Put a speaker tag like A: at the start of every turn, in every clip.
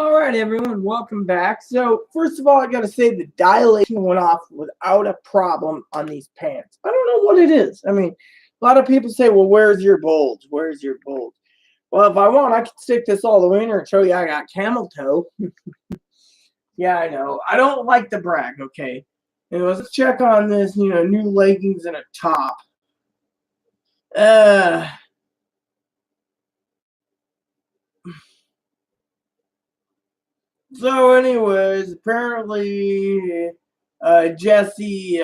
A: All right, everyone, welcome back. So, first of all, I got to say the dilation went off without a problem on these pants. I don't know what it is. I mean, a lot of people say, well, where's your bulge? Where's your bulge? Well, if I want, I can stick this all the way in here and show you I got camel toe. Yeah, I know. I don't like to brag, okay? Anyways, let's check on this, new leggings and a top. Uh, So, anyways, apparently, Jesse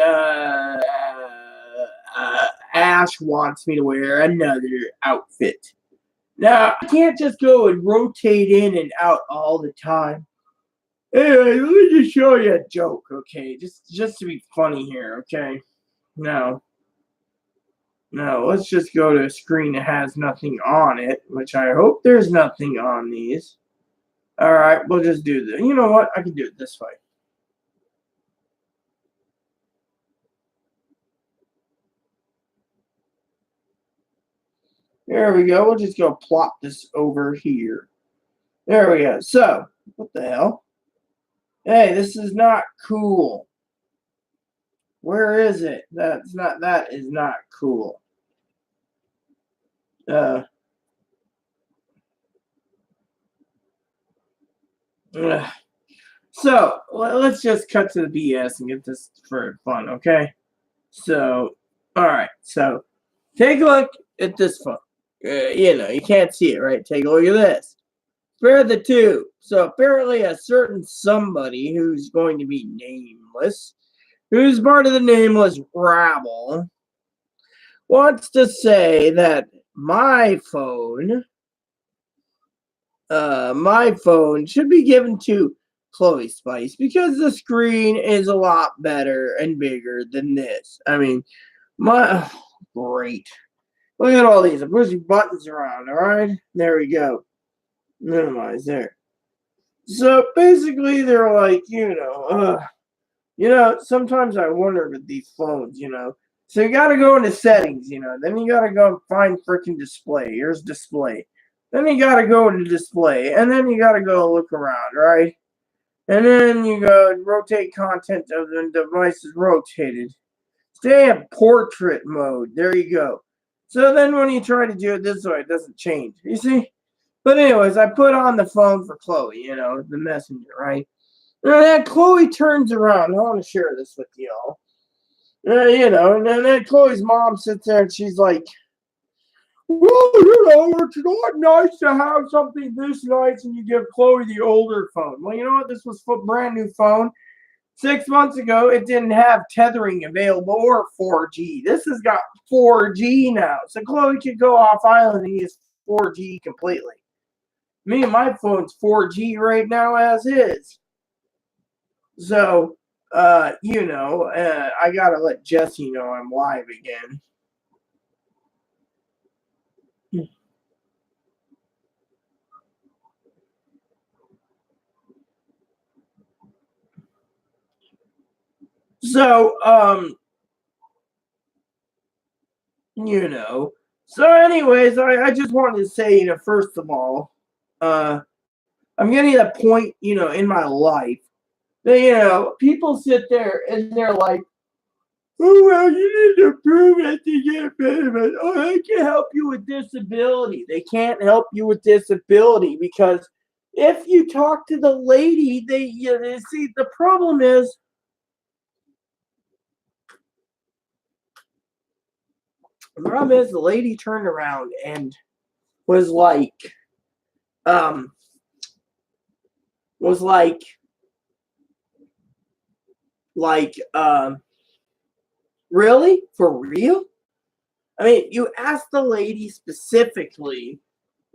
A: Ash wants me to wear another outfit. Now, I can't just go and rotate in and out all the time. Anyway, let me just show you a joke, okay? Just to be funny here, okay? No, let's just go to a screen that has nothing on it, which I hope there's nothing on these. All right, we'll just do this. You know what? I can do it this way. There we go. We'll just go plop this over here. There we go. So, what the hell? Hey, this is not cool. Where is it? That is not cool. So, let's just cut to the BS and get this for fun, okay? So, all right. So, take a look at this phone. You can't see it, right? Take a look at this. Compare the two. So, apparently, a certain somebody who's going to be nameless, who's part of the nameless rabble, wants to say that my phone should be given to Chloe Spice because the screen is a lot better and bigger than this. I mean, great. Look at all these. I'm pushing buttons around, all right? There we go. Minimize there. So basically, they're like, sometimes I wonder with these phones, So you got to go into settings, Then you got to go and find freaking display. Here's display. Then you got to go into display. And then you got to go look around, right? And then you go rotate content of the device is rotated. Stay in portrait mode. There you go. So then when you try to do it this way, it doesn't change. You see? But anyways, I put on the phone for Chloe, the messenger, right? And then Chloe turns around. I want to share this with y'all. And then Chloe's mom sits there and she's like, well, it's not nice to have something this nice and you give Chloe the older phone. Well, you know what? This was a brand new phone. 6 months ago, it didn't have tethering available or 4G. This has got 4G now. So Chloe could go off island and use 4G completely. Me and my phone's 4G right now as is. So, I got to let Jesse know I'm live again. So, So anyways, I just wanted to say, first of all, I'm getting to the point, in my life that, people sit there and they're like, oh, well, you need to prove it to get benefit. Oh, they can help you with disability. They can't help you with disability because if you talk to the lady, they see, the problem is, the lady turned around and was like, really? For real? I mean, you asked the lady specifically,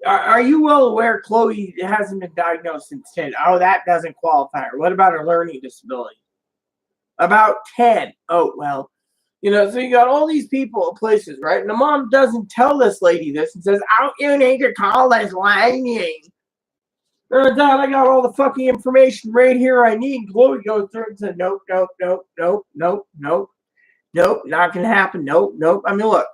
A: are you well aware Chloe hasn't been diagnosed since 10? Oh, that doesn't qualify her. What about her learning disability? About 10. Oh, well. So you got all these people at places, right? And the mom doesn't tell this lady this and says, oh, you need to call this lady. Dad, I got all the fucking information right here I need. Chloe goes through and said, nope, not gonna happen. Nope. I mean, look,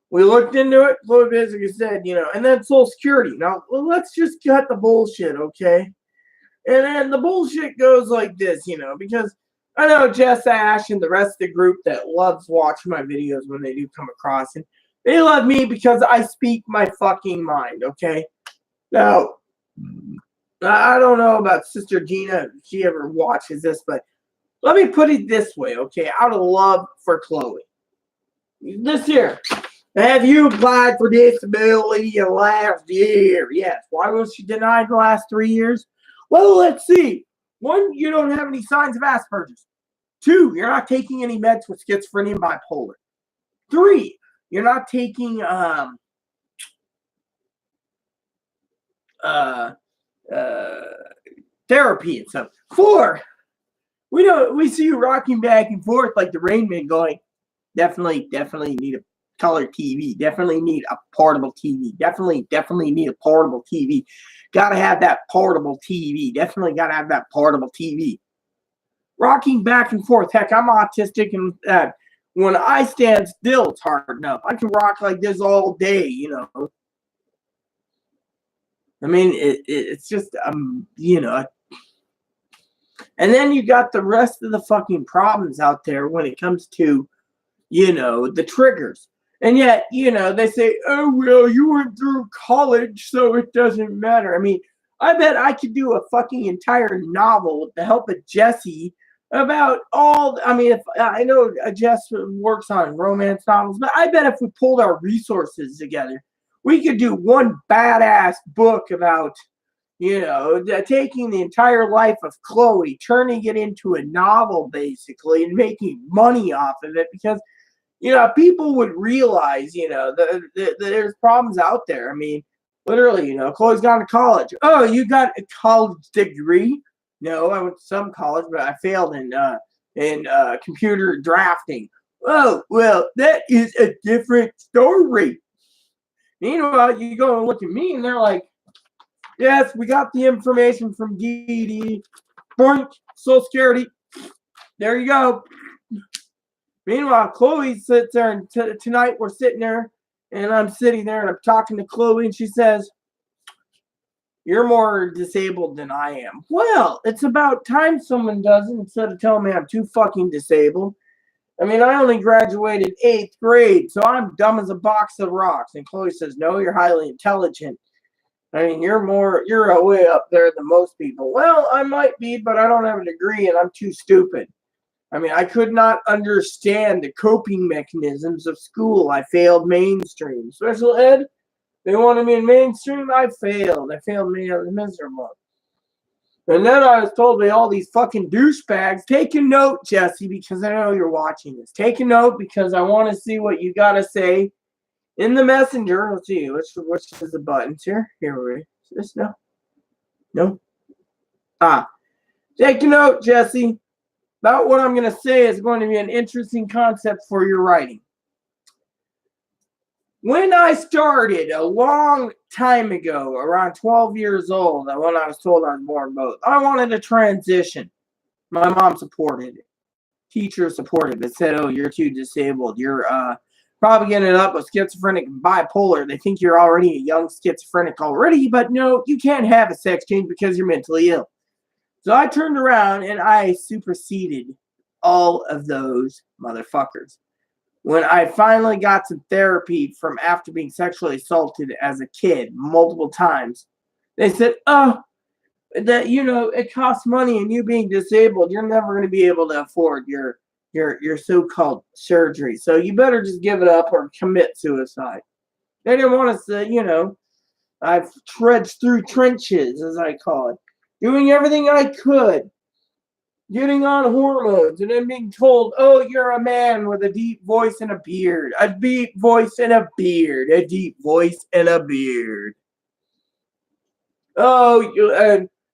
A: we looked into it. Chloe basically said, and then Social Security. Now, let's just cut the bullshit, okay? And then the bullshit goes like this, because I know Jess Ash and the rest of the group that loves watching my videos when they do come across, and they love me because I speak my fucking mind, okay? Now, I don't know about Sister Gina if she ever watches this, but let me put it this way, okay? Out of love for Chloe. This year, have you applied for disability last year? Yes. Why was she denied the last 3 years? Well, let's see. 1, you don't have any signs of Asperger's. 2, you're not taking any meds for schizophrenia and bipolar. 3, you're not taking therapy and stuff. 4, we see you rocking back and forth like the Rain Man going, definitely need a color TV. Definitely need a portable TV. Definitely need a portable TV. Gotta have that portable TV. Definitely gotta have that portable TV. Rocking back and forth. Heck, I'm autistic, and when I stand still, it's hard enough. I can rock like this all day, I mean, it's just, And then you got the rest of the fucking problems out there when it comes to, the triggers. And yet, they say, oh, well, you went through college, so it doesn't matter. I mean, I bet I could do a fucking entire novel with the help of Jesse about if I know Jess works on romance novels, but I bet if we pulled our resources together, we could do one badass book about, taking the entire life of Chloe, turning it into a novel, basically, and making money off of it, because people would realize, that there's problems out there. I mean, literally, Chloe's gone to college. Oh, you got a college degree? No, I went to some college, but I failed in computer drafting. Oh, well, that is a different story. Meanwhile, you go and look at me, and they're like, yes, we got the information from DD. Boink, Social Security. There you go. Meanwhile, Chloe sits there, and tonight we're sitting there, and I'm sitting there, and I'm talking to Chloe, and she says, you're more disabled than I am. Well, it's about time someone does it instead of telling me I'm too fucking disabled. I mean, I only graduated 8th grade, so I'm dumb as a box of rocks. And Chloe says, no, you're highly intelligent. I mean, you're a way up there than most people. Well, I might be, but I don't have a degree, and I'm too stupid. I mean, I could not understand the coping mechanisms of school. I failed mainstream. Special ed, they wanted me in mainstream. I failed. I failed me. I was miserable. And then I was told by all these fucking douchebags, take a note, Jesse, because I know you're watching this. Take a note because I want to see what you got to say in the messenger. Let's see. Which is the buttons here? Here we go. Is this no? No? Take a note, Jesse. About what I'm going to say is going to be an interesting concept for your writing. When I started a long time ago, around 12 years old, when I was told I was born both, I wanted to transition. My mom supported it. Teachers supported it. Said, oh, you're too disabled. You're probably getting up with schizophrenic and bipolar. They think you're already a young schizophrenic already, but no, you can't have a sex change because you're mentally ill. So I turned around and I superseded all of those motherfuckers. When I finally got some therapy from after being sexually assaulted as a kid multiple times, they said, oh, that, it costs money, and you being disabled, you're never going to be able to afford your so-called surgery. So you better just give it up or commit suicide. They didn't want us to, I've trudged through trenches, as I call it, doing everything I could, getting on hormones, and then being told, oh, you're a man with a deep voice and a beard. A deep voice and a beard. A deep voice and a beard. Oh,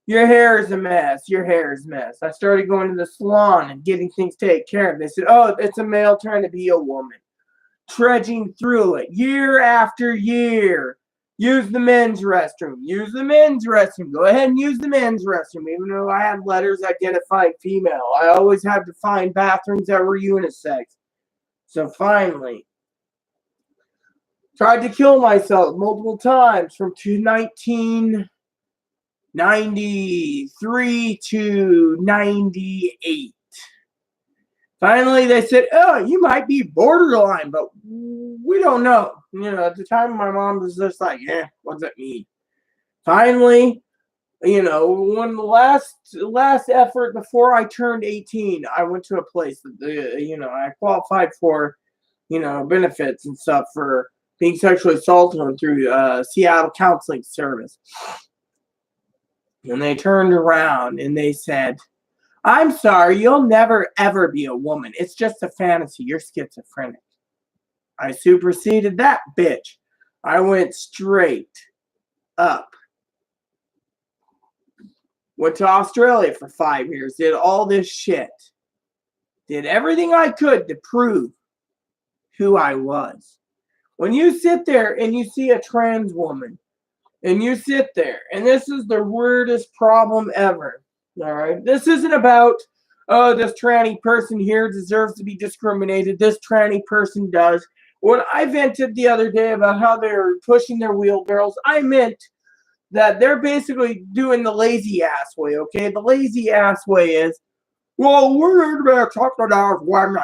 A: your hair is a mess. Your hair is a mess. I started going to the salon and getting things taken care of. They said, oh, it's a male trying to be a woman. Trudging through it year after year. Use the men's restroom. Use the men's restroom. Go ahead and use the men's restroom. Even though I had letters identifying female, I always had to find bathrooms that were unisex. So finally, tried to kill myself multiple times from 19 93 to 98. Finally, they said, oh, you might be borderline, but we don't know. At the time, my mom was just like, what does that mean? Finally, when the last effort before I turned 18, I went to a place that, I qualified for, benefits and stuff for being sexually assaulted through Seattle Counseling Service. And they turned around and they said, I'm sorry, you'll never ever be a woman. It's just a fantasy. You're schizophrenic. I superseded that bitch. I went straight up. Went to Australia for 5 years. Did all this shit. Did everything I could to prove who I was. When you sit there and you see a trans woman, and you sit there, and this is the weirdest problem ever. All right, this isn't about, oh, this tranny person here deserves to be discriminated. This tranny person does. When I vented the other day about how they're pushing their wheelbarrows, I meant that they're basically doing the lazy ass way, okay? The lazy ass way is, well, we're going to be accepted as women.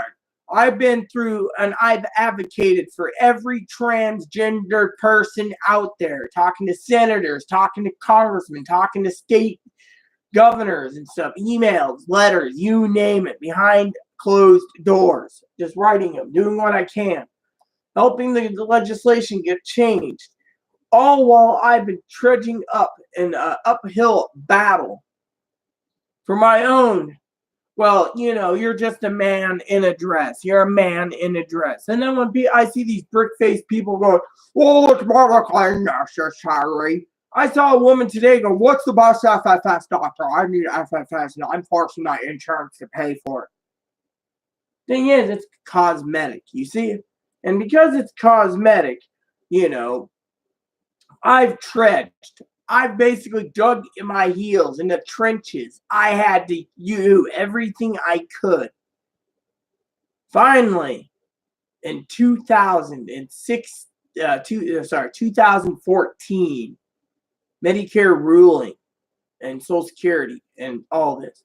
A: I've been through and I've advocated for every transgender person out there, talking to senators, talking to congressmen, talking to state governors and stuff, emails, letters, you name it, behind closed doors, just writing them, doing what I can, helping the legislation get changed, all while I've been trudging up an uphill battle for my own. Well, you're just a man in a dress. You're a man in a dress. And then when I see these brick-faced people going, well, it's more like necessary. I saw a woman today go, what's the best FFS doctor? I need FFS, and I'm forcing my insurance to pay for it. Thing is, it's cosmetic, you see? And because it's cosmetic, I've trudged. I've basically dug my heels in the trenches. I had to do everything I could. Finally, in 2014, Medicare ruling and Social Security and all this,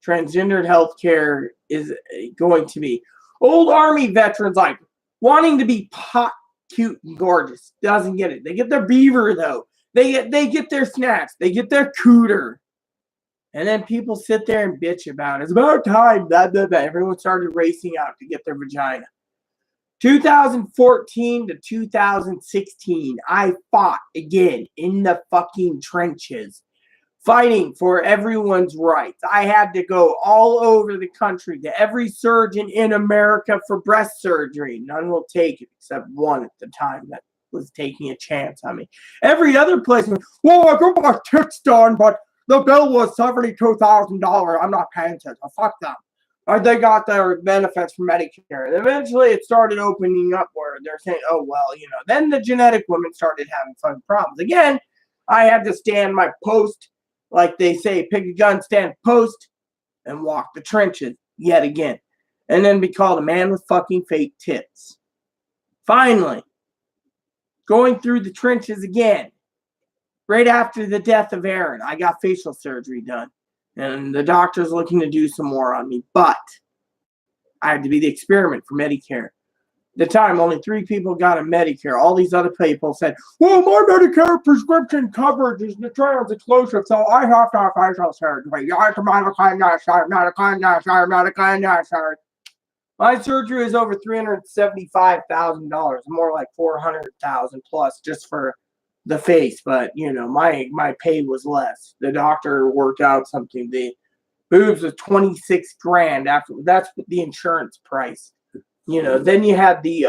A: transgendered healthcare is going to be. Old Army veterans like wanting to be hot, cute, and gorgeous. Doesn't get it. They get their beaver though. They get their snacks. They get their cooter. And then people sit there and bitch about it. It's about time. Blah, blah, blah. Everyone started racing out to get their vagina. 2014 to 2016, I fought again in the fucking trenches, fighting for everyone's rights. I had to go all over the country to every surgeon in America for breast surgery. None will take it except one at the time that was taking a chance on me. Every other place, well, I got my tits done, but the bill was $72,000. I'm not paying it. So fuck them. They got their benefits from Medicare. And eventually it started opening up where they're saying, oh, well, then the genetic women started having fun problems. Again, I had to stand my post, like they say, pick a gun, stand post, and walk the trenches yet again. And then be called a man with fucking fake tits. Finally, going through the trenches again. Right after the death of Aaron, I got facial surgery done. And the doctor's looking to do some more on me. But I had to be the experiment for Medicare. At the time, only 3 people got a Medicare. All these other people said, well, my Medicare prescription coverage is the trans exclusive, so I have to have facial surgery. My surgery is over $375,000, more like $400,000 plus just for the face, but my pay was less. The doctor worked out something. The boobs was $26,000 after. That's the insurance price. Then you had the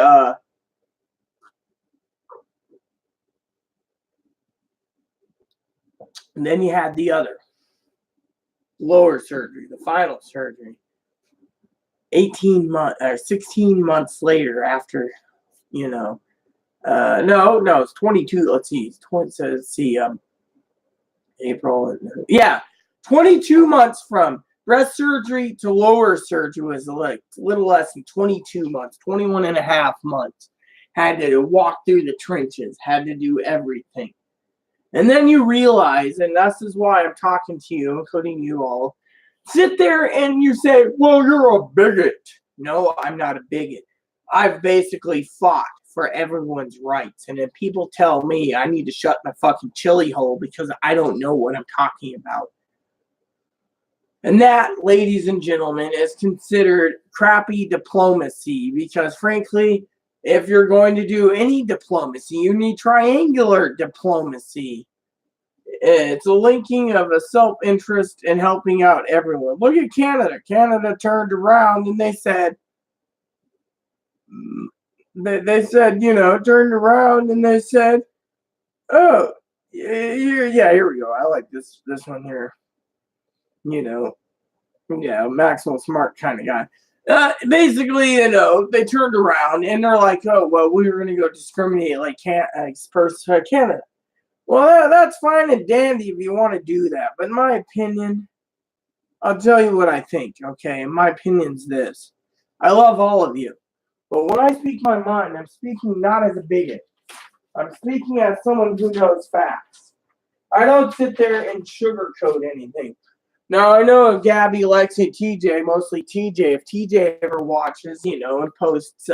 A: other lower surgery, the final surgery. 18 months or 16 months later after, no, it's 22. Let's see. April. Yeah. 22 months from breast surgery to lower surgery was like a little less than 22 months, 21 and a half months. Had to walk through the trenches, had to do everything. And then you realize, and this is why I'm talking to you, including you all, sit there and you say, well, you're a bigot. No, I'm not a bigot. I've basically fought for everyone's rights. And if people tell me I need to shut my fucking chili hole because I don't know what I'm talking about. And that, ladies and gentlemen, is considered crappy diplomacy because, frankly, if you're going to do any diplomacy, you need triangular diplomacy. It's a linking of a self-interest in helping out everyone. Look at Canada. Canada turned around and they said, turned around and they said, oh, here we go. I like this one here. Maxwell Smart kind of guy. Basically, they turned around and they're like, oh, well, we were going to go discriminate like Canada. Well, that's fine and dandy if you want to do that. But in my opinion, I'll tell you what I think, okay? And my opinion's this. I love all of you. But when I speak my mind, I'm speaking not as a bigot. I'm speaking as someone who knows facts. I don't sit there and sugarcoat anything. Now, I know Gabby, Lexi, TJ, mostly TJ. If TJ ever watches, and posts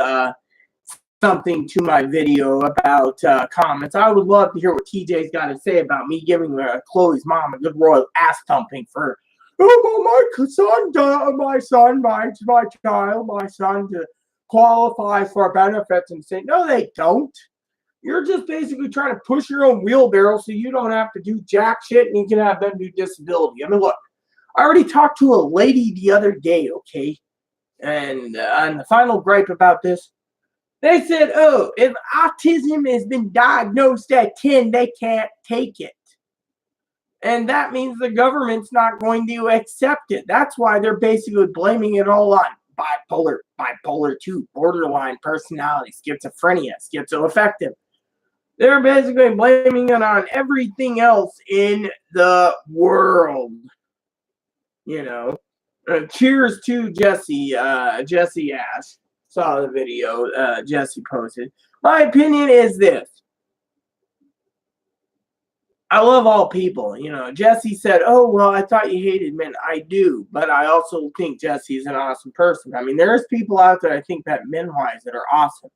A: something to my video about comments, I would love to hear what TJ's got to say about me giving Chloe's mom a good royal ass thumping for, my son to qualify for benefits and say, no, they don't. You're just basically trying to push your own wheelbarrow so you don't have to do jack shit and you can have them do disability. I mean, look, I already talked to a lady the other day, okay? And the final gripe about this, they said, oh, if autism has been diagnosed at 10, they can't take it. And that means the government's not going to accept it. That's why they're basically blaming it all on bipolar 2, borderline personality, schizophrenia, schizoaffective. They're basically blaming it on everything else in the world. Cheers to Jesse. Jesse Ash saw the video Jesse posted. My opinion is this. I love all people. Jesse said, oh, well, I thought you hated men. I do, but I also think Jesse's an awesome person. I mean, there's people out there I think that men-wise that are awesome.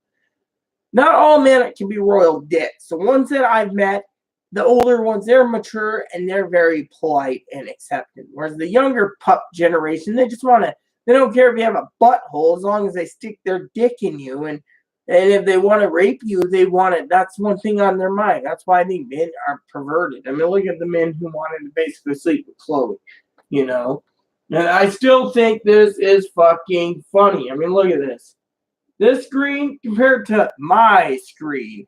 A: Not all men can be royal dicks. The ones that I've met, the older ones, they're mature and they're very polite and accepting. Whereas the younger pup generation, they don't care if you have a butthole as long as they stick their dick in you. And if they want to rape you, they want it. That's one thing on their mind. That's why I think men are perverted. I mean, look at the men who wanted to basically sleep with Chloe, And I still think this is fucking funny. I mean, look at this. This screen compared to my screen.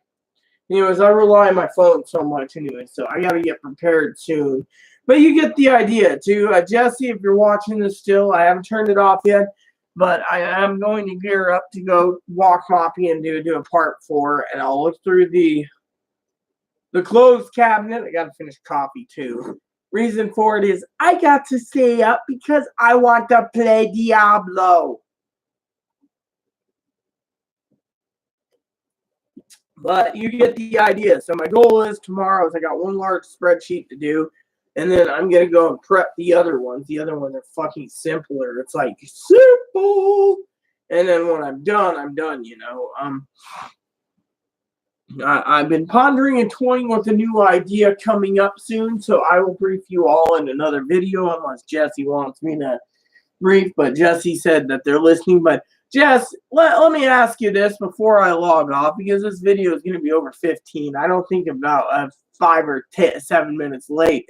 A: Anyways, I rely on my phone so much anyway, so I got to get prepared soon. But you get the idea, too. Jesse, if you're watching this still, I haven't turned it off yet, but I am going to gear up to go walk Moppy and do a part 4, and I'll look through the closed cabinet. I got to finish coffee, too. Reason for it is I got to stay up because I want to play Diablo. But you get the idea. So my goal is tomorrow is I got one large spreadsheet to do. And then I'm going to go and prep the other ones. The other ones are fucking simpler. It's like simple. And then when I'm done, I'm done, I've been pondering and toying with a new idea coming up soon. So I will brief you all in another video unless Jesse wants me to brief. But Jesse said that they're listening. But Jess, let me ask you this before I log off, because this video is going to be over 15. I don't think about 5 or 7 minutes late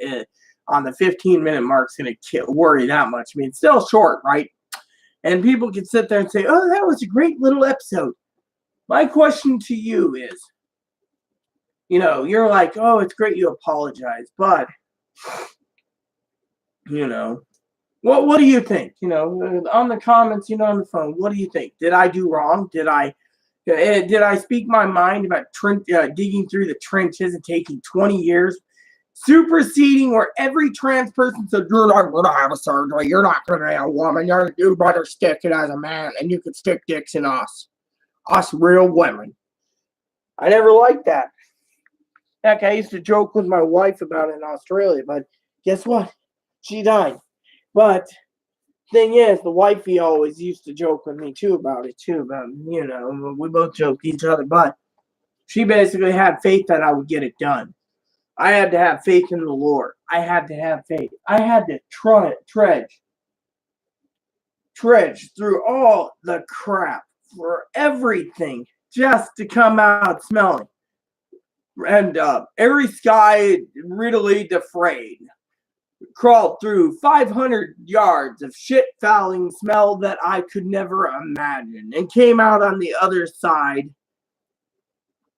A: on the 15-minute mark is going to worry that much. I mean, it's still short, right? And people can sit there and say, oh, that was a great little episode. My question to you is, you're like, oh, it's great you apologize, but, what do you think? On the comments, on the phone, what do you think? Did I do wrong? Did I speak my mind about digging through the trenches and taking 20 years, superseding where every trans person said, you're not going to have a surgery, you're not going to be a woman, you better stick it as a man, and you could stick dicks in us real women. I never liked that. Heck, I used to joke with my wife about it in Australia, but guess what? She died. But thing is, the wifey always used to joke with me too about it too. About we both joked each other, but she basically had faith that I would get it done. I had to have faith in the Lord. I had to have faith. I had to trudge through all the crap for everything just to come out smelling. And every sky really defrayed. Crawled through 500 yards of shit-fouling smell that I could never imagine and came out on the other side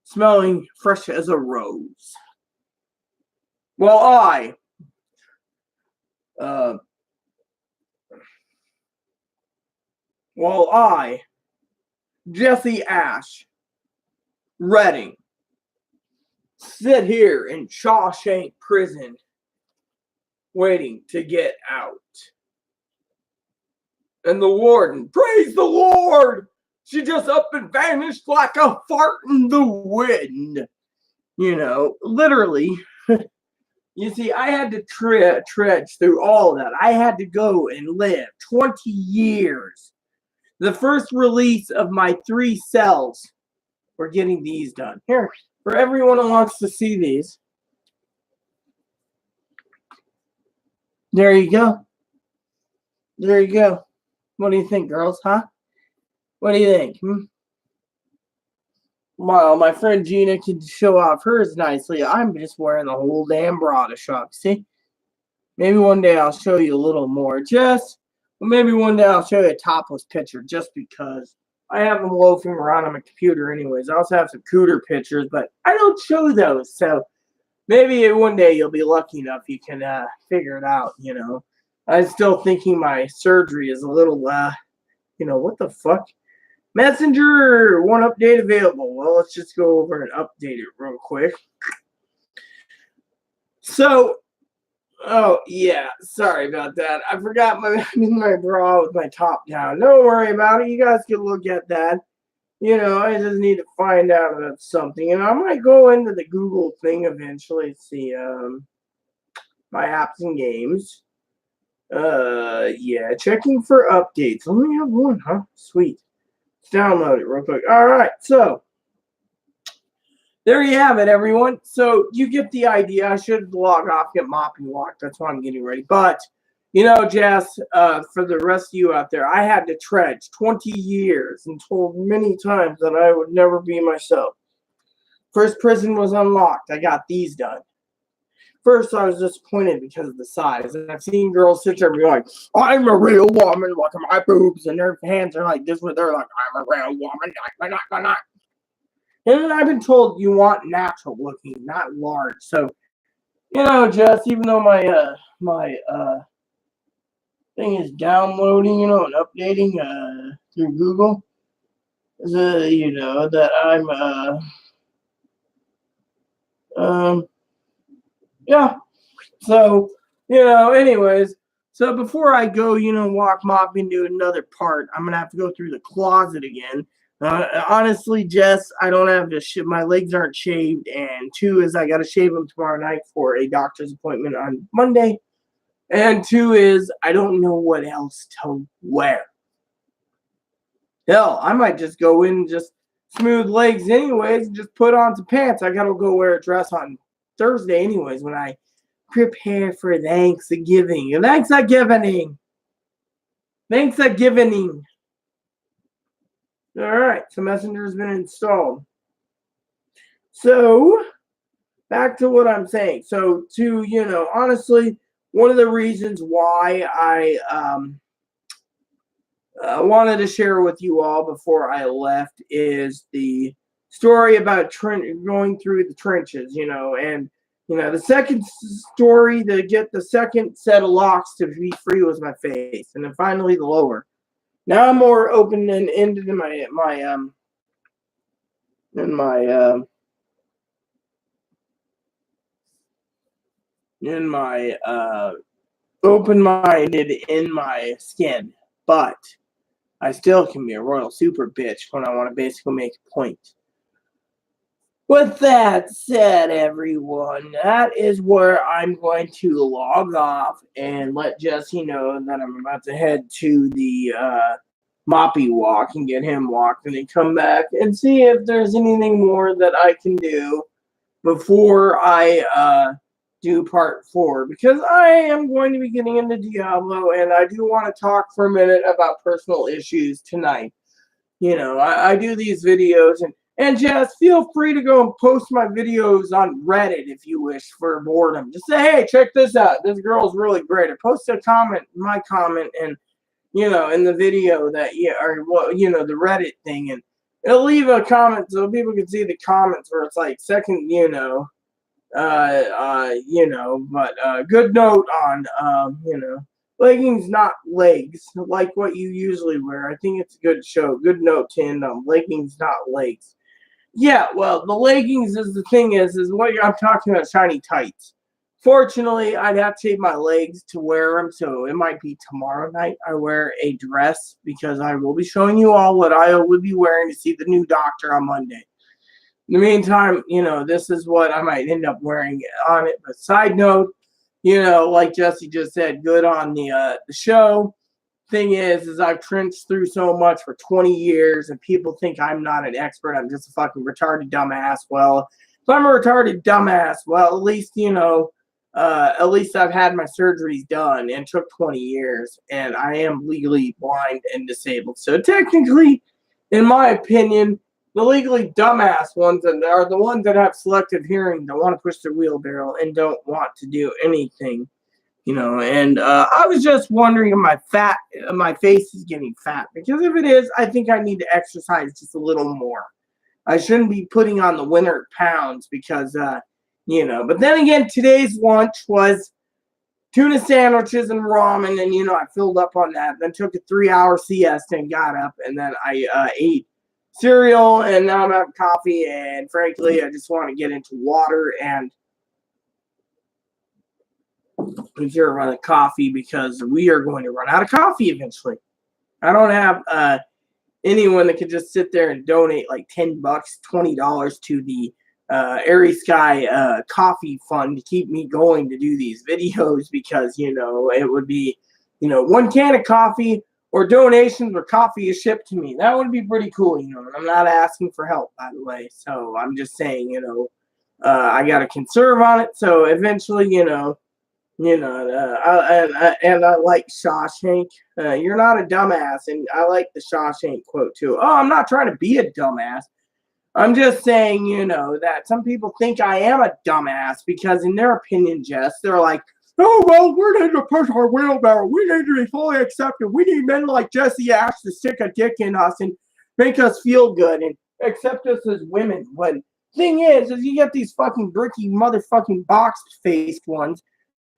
A: smelling fresh as a rose. Well, Jesse Ash, Redding, sit here in Shawshank Prison waiting to get out. And the warden, praise the Lord! She just up and vanished like a fart in the wind. Literally. You see, I had to trudge through all that. I had to go and live 20 years. The first release of my 3 cells. We're getting these done. Here, for everyone who wants to see these. There you go. There you go. What do you think, girls, huh? What do you think? Well, my friend Gina can show off hers nicely. I'm just wearing the whole damn bra shop. See? Maybe one day I'll show you a little more. Maybe one day I'll show you a topless picture just because I have them loafing around on my computer anyways. I also have some cooter pictures, but I don't show those. So maybe one day you'll be lucky enough you can figure it out, I'm still thinking my surgery is a little, what the fuck? Messenger, one update available. Well, let's just go over and update it real quick. So, oh, yeah, sorry about that. I forgot my bra with my top down. Don't worry about it. You guys can look at that. I just need to find out about something. I might go into the Google thing eventually. See, my apps and games. Yeah, checking for updates. Only have one, huh? Sweet. Let's download it real quick. All right, so there you have it, everyone. So you get the idea. I should log off, get mopping walk. That's why I'm getting ready. But, Jess, for the rest of you out there, I had to trudge 20 years and told many times that I would never be myself. First prison was unlocked. I got these done. First, I was disappointed because of the size. And I've seen girls sit there and be like, I'm a real woman, look at my boobs. And their hands are like this, where they're like, I'm a real woman. And I've been told you want natural looking, not large. So, Jess, even though my thing is downloading, and updating through Google, that I'm yeah. So, anyways, so before I go, mop into another part, I'm going to have to go through the closet again. Honestly, Jess, I don't have to my legs aren't shaved. And 2 is I got to shave them tomorrow night for a doctor's appointment on Monday. And 2 is I don't know what else to wear. Hell, I might just go in just smooth legs anyways and just put on some pants. I got to go wear a dress on Thursday anyways when I prepare for Thanksgiving. Thanksgiving. All right, so Messenger has been installed. So back to what I'm saying. So honestly, one of the reasons why I wanted to share with you all before I left is the story about going through the trenches, and the second story to get the second set of locks to be free was my face, and then finally the lower. Now I'm more open and ended in my open-minded in my skin, but I still can be a royal super bitch when I want to basically make a point. With that said, everyone, that is where I'm going to log off and let Jesse know that I'm about to head to the Moppy walk and get him walked and then come back and see if there's anything more that I can do before I do part 4, because I am going to be getting into Diablo and I do want to talk for a minute about personal issues tonight. I do these videos and just feel free to go and post my videos on Reddit if you wish for boredom. Just say, hey, check this out. This girl's really great. Or post a comment, my comment, and in the video that the Reddit thing, and it'll leave a comment so people can see the comments where it's like second, but good note on leggings, not legs, like what you usually wear. I think it's a good show. Good note to end on leggings, not legs. Yeah, well, the leggings is the thing is what I'm talking about, shiny tights. Fortunately, I'd have to take my legs to wear them, so it might be tomorrow night I wear a dress because I will be showing you all what I will be wearing to see the new doctor on Monday. In the meantime, this is what I might end up wearing on it. But side note, like Jesse just said, good on the show. Thing is I've trenched through so much for 20 years, and people think I'm not an expert. I'm just a fucking retarded dumbass. Well, if I'm a retarded dumbass, well, at least I've had my surgeries done and took 20 years, and I am legally blind and disabled. So technically, in my opinion, the legally dumbass ones are the ones that have selective hearing, that want to push their wheelbarrow and don't want to do anything. And I was just wondering if my face is getting fat, because if it is, I think I need to exercise just a little more. I shouldn't be putting on the winter pounds because, but then again, today's lunch was tuna sandwiches and ramen, and, I filled up on that, then took a 3-hour siesta and got up, and then I ate cereal, and now I'm having coffee, and frankly, I just want to get into water and here run a coffee because we are going to run out of coffee eventually. I don't have anyone that could just sit there and donate like $10, $20 to the Airy Sky coffee fund to keep me going to do these videos, because it would be one can of coffee or donations where coffee is shipped to me. That would be pretty cool, and I'm not asking for help, by the way. So I'm just saying, I got to conserve on it. So eventually, I like Shawshank. You're not a dumbass, and I like the Shawshank quote too. Oh, I'm not trying to be a dumbass. I'm just saying, that some people think I am a dumbass because, in their opinion, Jess, they're like, oh, well, we're going to push our wheelbarrow. We need to be fully accepted. We need men like Jesse Ash to stick a dick in us and make us feel good and accept us as women. When thing is you get these fucking bricky motherfucking box-faced ones,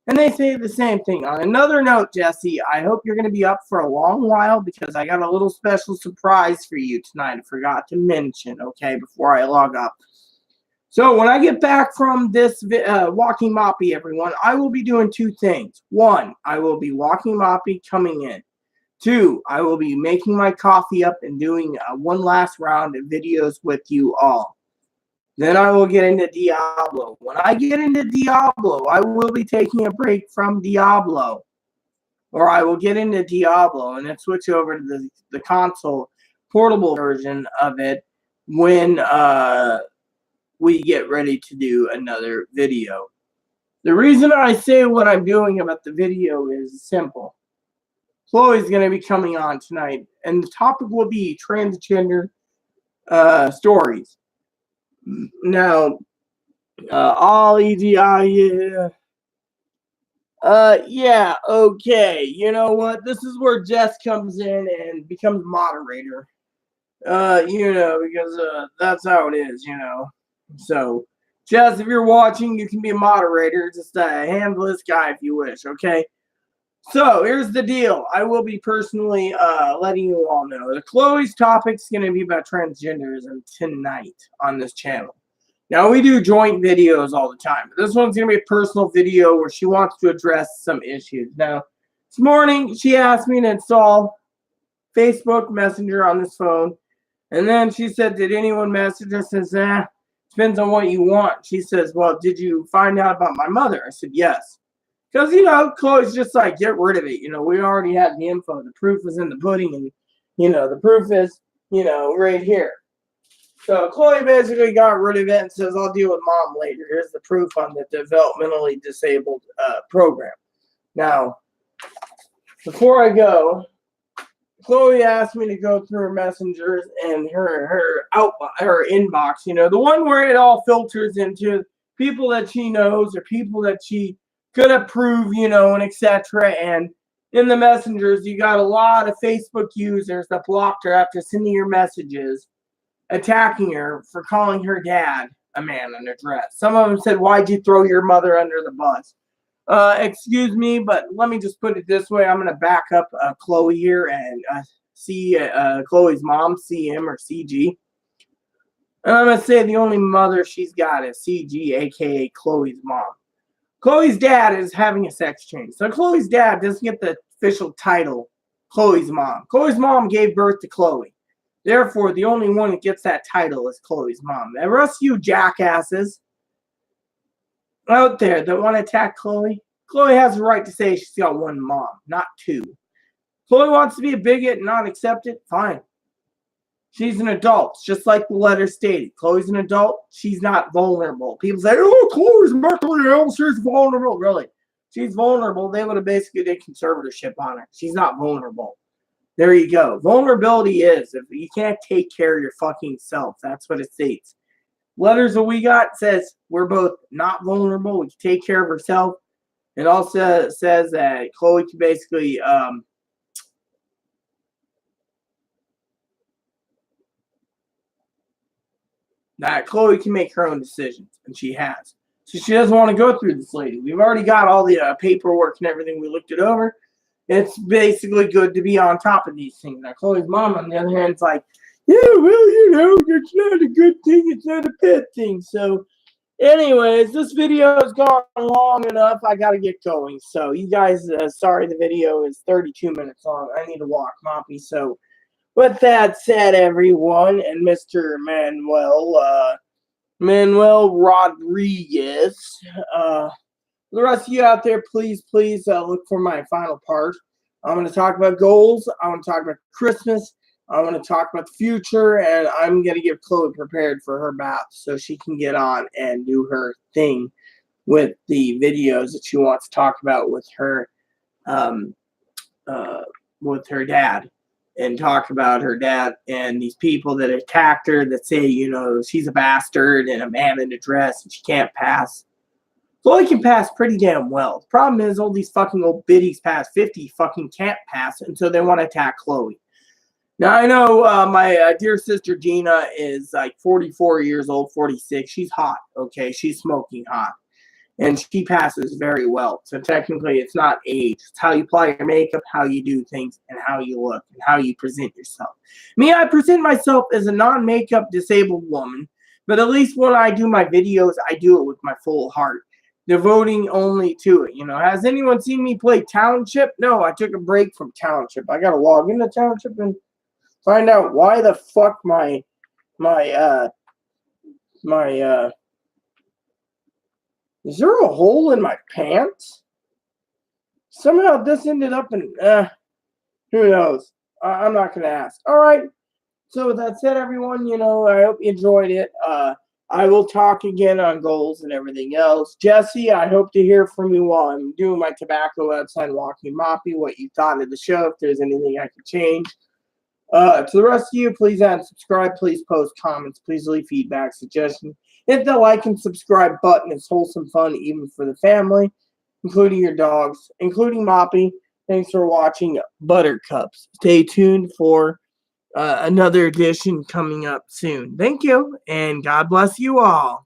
A: and they say the same thing. On another note, Jesse, I hope you're going to be up for a long while, because I got a little special surprise for you tonight I forgot to mention, okay, before I log up. So when I get back from this walking Moppy, everyone, I will be doing 2 things. 1, I will be walking Moppy coming in. 2, I will be making my coffee up and doing one last round of videos with you all. Then I will get into Diablo. When I get into Diablo, I will be taking a break from Diablo. Or I will get into Diablo and then switch over to the console portable version of it when we get ready to do another video. The reason I say what I'm doing about the video is simple. Chloe's going to be coming on tonight, and the topic will be transgender stories. Now, all EGI, yeah, okay. You know what? This is where Jess comes in and becomes moderator. Because that's how it is, So, Jess, if you're watching, you can be a moderator. Just handle this guy if you wish, okay? So, here's the deal. I will be personally letting you all know. The Chloe's topic is going to be about transgenderism tonight on this channel. Now, we do joint videos all the time, but this one's going to be a personal video where she wants to address some issues. Now, this morning, she asked me to install Facebook Messenger on this phone, and then she said, did anyone message her? I says, Depends on what you want. She says, well, did you find out about my mother? I said, yes. Because, you know, Chloe's just like, get rid of it. You know, we already had the info. The proof is in the pudding. And, you know, the proof is, you know, right here. So Chloe basically got rid of it and says, I'll deal with mom later. Here's the proof on the developmentally disabled program. Now, before I go, Chloe asked me to go through her messengers and her inbox, you know, the one where it all filters into people that she knows or people that she could approve, you know, and etc. And in the messengers, you got a lot of Facebook users that blocked her after sending her messages, attacking her for calling her dad a man in a dress. Some of them said, why'd you throw your mother under the bus? Excuse me, but let me just put it this way. I'm going to back up Chloe here and see Chloe's mom, CM or CG. And I'm going to say the only mother she's got is CG, a.k.a. Chloe's mom. Chloe's dad is having a sex change. So Chloe's dad doesn't get the official title Chloe's mom. Chloe's mom gave birth to Chloe. Therefore, the only one that gets that title is Chloe's mom. And the rest of you jackasses out there that want to attack Chloe, Chloe has the right to say she's got one mom, not two. Chloe wants to be a bigot and not accept it, fine. She's an adult, just like the letter stated. Chloe's an adult, she's not vulnerable. People say, oh, Chloe's mentally ill, she's vulnerable. Really, she's vulnerable. They would have basically did conservatorship on her. She's not vulnerable. There you go. Vulnerability is if you can't take care of your fucking self. That's what it states. Letters that we got says we're both not vulnerable. We can take care of ourselves. It also says that Chloe can basically that Chloe can make her own decisions, and she has. So she doesn't want to go through this lady. We've already got all the paperwork and everything. We looked it over. It's basically good to be on top of these things. Now, Chloe's mom, on the other hand, is like, yeah, well, you know, it's not a good thing. It's not a bad thing. So, anyways, this video has gone long enough. I got to get going. So, you guys, sorry the video is 32 minutes long. I need to walk Moppy. So, with that said, everyone, and Mr. Manuel Rodriguez, the rest of you out there, please look for my final part. I'm going to talk about goals. I want to talk about Christmas. I want to talk about the future, and I'm going to get Chloe prepared for her bath so she can get on and do her thing with the videos that she wants to talk about with her dad, and talk about her dad and these people that attacked her that say, you know, she's a bastard and a man in a dress and she can't pass. Chloe can pass pretty damn well. The problem is all these fucking old biddies past 50 fucking can't pass, and so they want to attack Chloe. Now, I know my dear sister Gina is like 44 years old, 46. She's hot, okay? She's smoking hot. And she passes very well. So technically, it's not age. It's how you apply your makeup, how you do things, and how you look, and how you present yourself. Me, I present myself as a non-makeup disabled woman, but at least when I do my videos, I do it with my full heart, devoting only to it. You know, has anyone seen me play Township? No, I took a break from Township. I got to log into Township and find out why the fuck is there a hole in my pants? Somehow this ended up in, who knows? I'm not going to ask. All right. So with that said, everyone, you know, I hope you enjoyed it. I will talk again on goals and everything else. Jesse, I hope to hear from you while I'm doing my tobacco outside walking Moppy, what you thought of the show, if there's anything I could change. To the rest of you, please add and subscribe. Please post comments. Please leave feedback, suggestions. Hit the like and subscribe button. It's wholesome fun even for the family, including your dogs, including Moppy. Thanks for watching Buttercups. Stay tuned for another edition coming up soon. Thank you, and God bless you all.